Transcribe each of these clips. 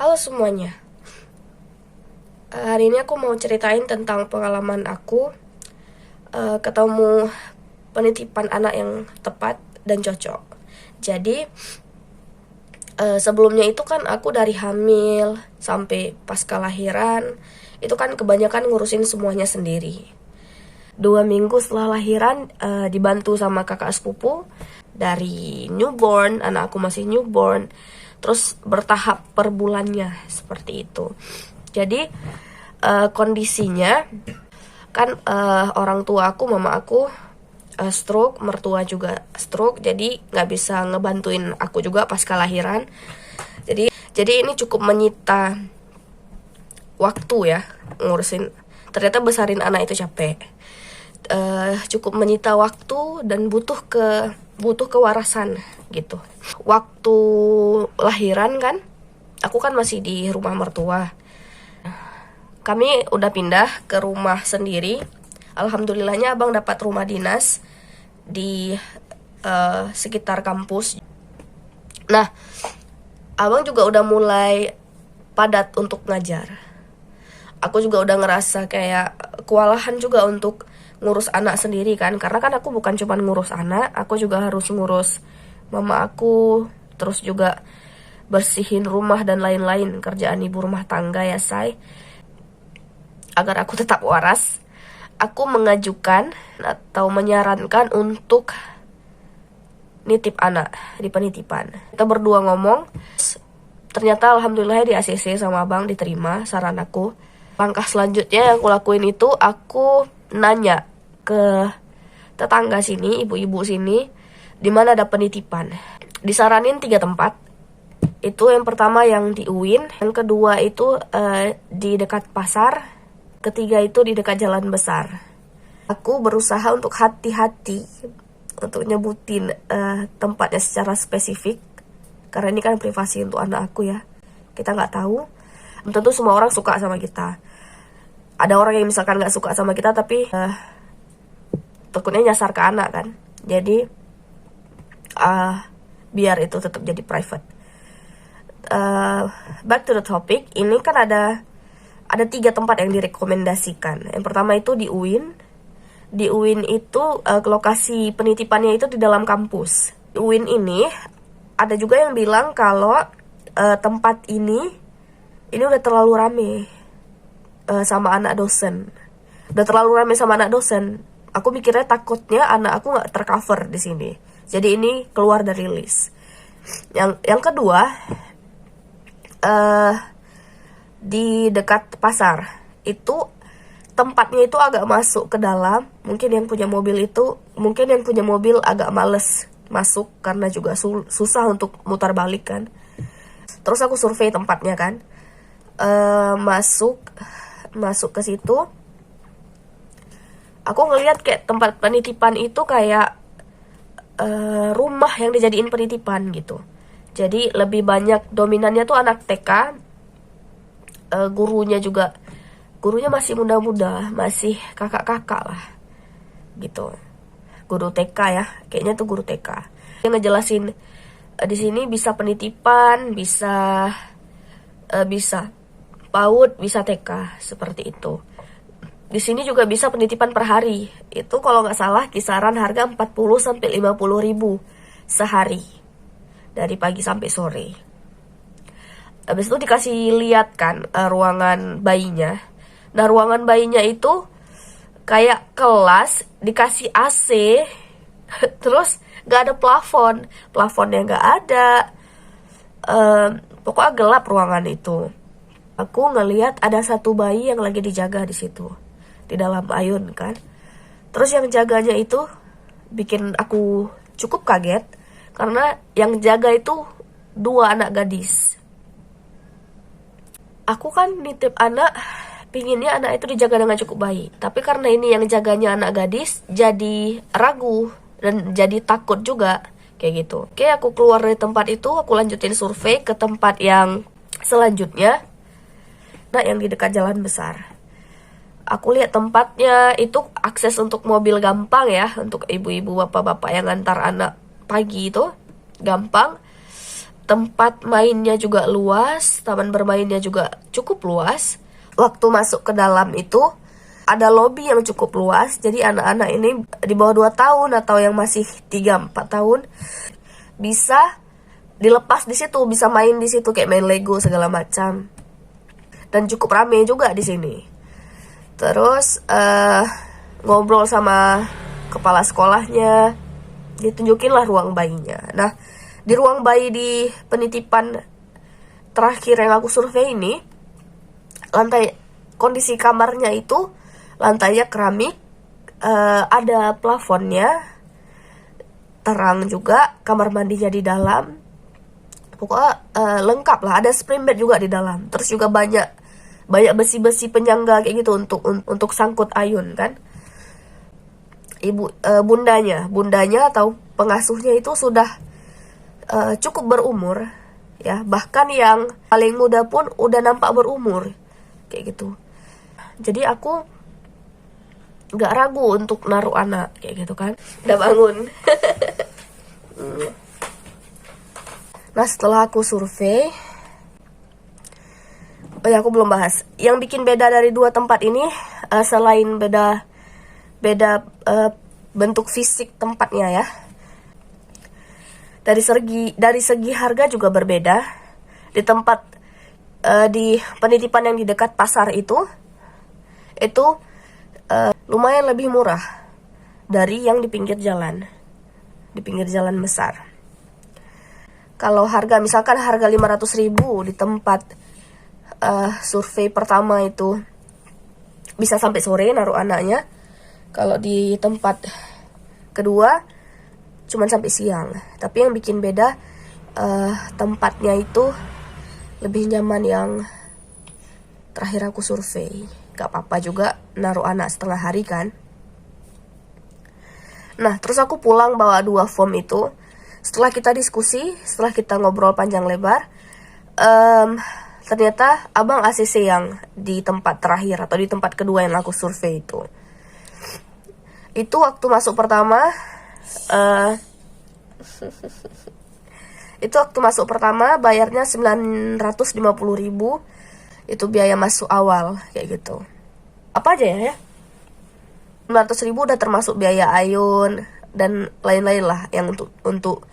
Halo semuanya. Hari ini aku mau ceritain tentang pengalaman aku ketemu penitipan anak yang tepat dan cocok. Jadi sebelumnya itu kan aku dari hamil sampai pasca lahiran itu kan kebanyakan ngurusin semuanya sendiri. 2 minggu setelah lahiran dibantu sama kakak sepupu dari newborn, anak aku masih newborn, terus bertahap per bulannya seperti itu. Jadi kondisinya kan orang tua aku, mama aku stroke, mertua juga stroke, jadi nggak bisa ngebantuin aku juga pas kelahiran. Jadi ini cukup menyita waktu ya ngurusin. Ternyata besarin anak itu capek. Cukup menyita waktu dan butuh kewarasan gitu. Waktu lahiran kan, aku kan masih di rumah mertua. Kami udah pindah ke rumah sendiri. Alhamdulillahnya abang dapat rumah dinas di sekitar kampus. Nah, abang juga udah mulai padat untuk ngajar. Aku juga udah ngerasa kayak kewalahan juga untuk ngurus anak sendiri kan. Karena kan aku bukan cuma ngurus anak, aku juga harus ngurus mama aku, terus juga bersihin rumah dan lain-lain, kerjaan ibu rumah tangga ya say. Agar aku tetap waras, aku mengajukan atau menyarankan untuk nitip anak di penitipan. Kita berdua ngomong, ternyata alhamdulillah di ACC sama abang diterima saran aku. Langkah selanjutnya yang aku lakuin itu aku nanya ke tetangga sini, ibu-ibu sini, di mana ada penitipan. Disaranin 3 tempat. Itu yang pertama yang di UIN, yang kedua itu di dekat pasar, ketiga itu di dekat jalan besar. Aku berusaha untuk hati-hati untuk nyebutin tempatnya secara spesifik, karena ini kan privasi untuk anak aku ya. Kita nggak tahu, tentu semua orang suka sama kita. Ada orang yang misalkan nggak suka sama kita tapi takutnya nyasar ke anak kan. Jadi biar itu tetap jadi private. Back to the topic, ini kan ada 3 tempat yang direkomendasikan. Yang pertama itu di UIN. Di UIN itu lokasi penitipannya itu di dalam kampus. Di UIN ini ada juga yang bilang kalau tempat ini udah terlalu rame sama anak dosen. Udah terlalu rame sama anak dosen. Aku mikirnya takutnya anak aku nggak tercover di sini. Jadi ini keluar dari list. Yang kedua di dekat pasar itu tempatnya itu agak masuk ke dalam. Mungkin yang punya mobil agak males masuk karena juga susah untuk mutar balik kan. Terus aku survei tempatnya kan, masuk ke situ. Aku ngelihat kayak tempat penitipan itu kayak rumah yang dijadiin penitipan gitu. Jadi lebih banyak dominannya tuh anak TK. Gurunya masih muda-muda, masih kakak-kakak lah gitu. Guru TK ya, kayaknya tuh guru TK. Yang ngejelasin di sini bisa penitipan, bisa PAUD, bisa TK seperti itu. Di sini juga bisa penitipan per hari. Itu kalau nggak salah kisaran harga 40 sampai 50 ribu sehari. Dari pagi sampai sore. Habis itu dikasih lihat kan ruangan bayinya. Nah, ruangan bayinya itu kayak kelas dikasih AC. Terus nggak ada plafonnya nggak ada. Pokoknya gelap ruangan itu. Aku ngelihat ada satu bayi yang lagi dijaga di situ, di dalam ayun kan. Terus yang jaganya itu bikin aku cukup kaget, karena yang jaga itu 2 anak gadis. Aku kan nitip anak, pinginnya anak itu dijaga dengan cukup baik. Tapi karena ini yang jaganya anak gadis, jadi ragu dan jadi takut juga kayak gitu. Oke, aku keluar dari tempat itu, aku lanjutin survei ke tempat yang selanjutnya. Nah, yang di dekat jalan besar. Aku lihat tempatnya itu akses untuk mobil gampang ya, untuk ibu-ibu bapak-bapak yang ngantar anak pagi itu gampang. tempat mainnya juga luas, taman bermainnya juga cukup luas. Waktu masuk ke dalam itu ada lobi yang cukup luas, jadi anak-anak ini di bawah 2 tahun atau yang masih 3-4 tahun bisa dilepas di situ, bisa main di situ kayak main Lego segala macam. Dan cukup rame juga di sini. Terus ngobrol sama kepala sekolahnya, ditunjukin lah ruang bayinya. Nah, di ruang bayi di penitipan terakhir yang aku survei ini, kondisi kamarnya itu lantainya keramik, ada plafonnya, terang juga, kamar mandinya di dalam. Pokoknya lengkap lah, ada spring bed juga di dalam. Terus juga banyak besi-besi penyangga kayak gitu untuk sangkut ayun kan. Bundanya atau pengasuhnya itu sudah cukup berumur ya, bahkan yang paling muda pun udah nampak berumur kayak gitu. Jadi aku nggak ragu untuk naruh anak kayak gitu kan. Udah bangun. Nah, setelah aku survei, aku belum bahas. Yang bikin beda dari 2 tempat ini, selain beda bentuk fisik tempatnya ya, dari segi harga juga berbeda. Di tempat di penitipan yang di dekat pasar itu lumayan lebih murah dari yang di pinggir jalan besar. Kalau misalkan harga 500.000 di tempat survei pertama itu bisa sampai sore naruh anaknya. Kalau di tempat kedua cuman sampai siang. Tapi yang bikin beda tempatnya itu lebih nyaman yang terakhir aku survei. Gak apa-apa juga naruh anak setengah hari kan. Nah, terus aku pulang bawa 2 form itu. Setelah kita diskusi, setelah kita ngobrol panjang lebar, ternyata abang ACC yang di tempat terakhir atau di tempat kedua yang aku survei itu waktu masuk pertama, bayarnya 950.000. Itu biaya masuk awal kayak gitu. Apa aja ya? 900.000 udah termasuk biaya ayun dan lain-lain lah yang untuk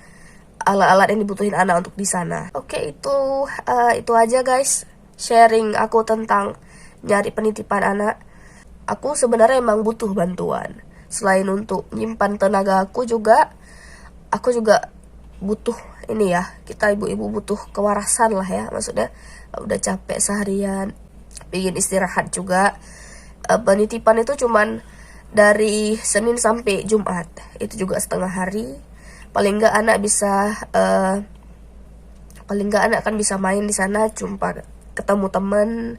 alat-alat yang dibutuhin anak untuk di sana. Oke, itu aja guys, sharing aku tentang nyari penitipan anak. Aku sebenarnya emang butuh bantuan. Selain untuk nyimpan tenaga aku juga butuh ini ya, kita ibu-ibu butuh kewarasan lah ya. Maksudnya udah capek seharian, ingin istirahat juga. Penitipan itu cuman dari Senin sampai Jumat, itu juga setengah hari. Paling nggak anak kan bisa main di sana, ketemu teman,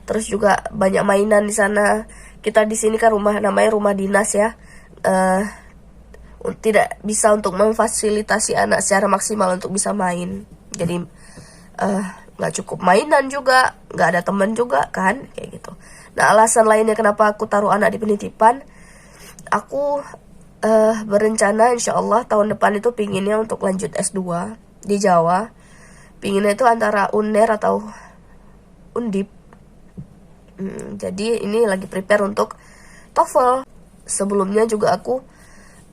terus juga banyak mainan di sana. Kita di sini kan namanya rumah dinas ya, tidak bisa untuk memfasilitasi anak secara maksimal untuk bisa main. Jadi nggak cukup mainan juga, nggak ada teman juga kan kayak gitu. Nah, alasan lainnya kenapa aku taruh anak di penitipan, aku berencana insya Allah tahun depan itu pinginnya untuk lanjut S2 di Jawa. Pinginnya itu antara UNER atau Undip. Jadi ini lagi prepare untuk TOEFL. Sebelumnya juga aku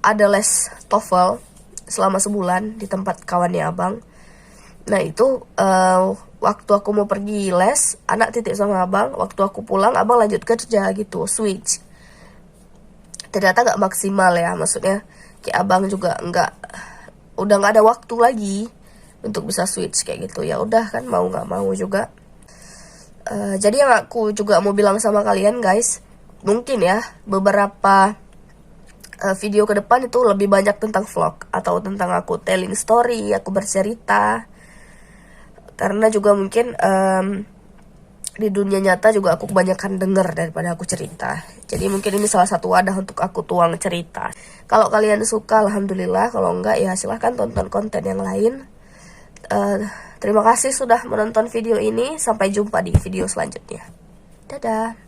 ada les TOEFL selama sebulan di tempat kawannya abang. Nah itu waktu aku mau pergi les, anak titip sama abang. Waktu aku pulang, abang lanjut kerja gitu, switch. Ternyata gak maksimal ya, maksudnya kayak abang juga udah gak ada waktu lagi untuk bisa switch kayak gitu. Ya udah kan, mau gak mau juga. Jadi yang aku juga mau bilang sama kalian guys, mungkin ya beberapa video ke depan itu lebih banyak tentang vlog atau tentang aku telling story, aku bercerita. Karena juga mungkin di dunia nyata juga aku kebanyakan denger daripada aku cerita. Jadi mungkin ini salah satu wadah untuk aku tuang cerita. Kalau kalian suka alhamdulillah, kalau enggak ya silahkan tonton konten yang lain. Terima kasih sudah menonton video ini. Sampai jumpa di video selanjutnya. Dadah.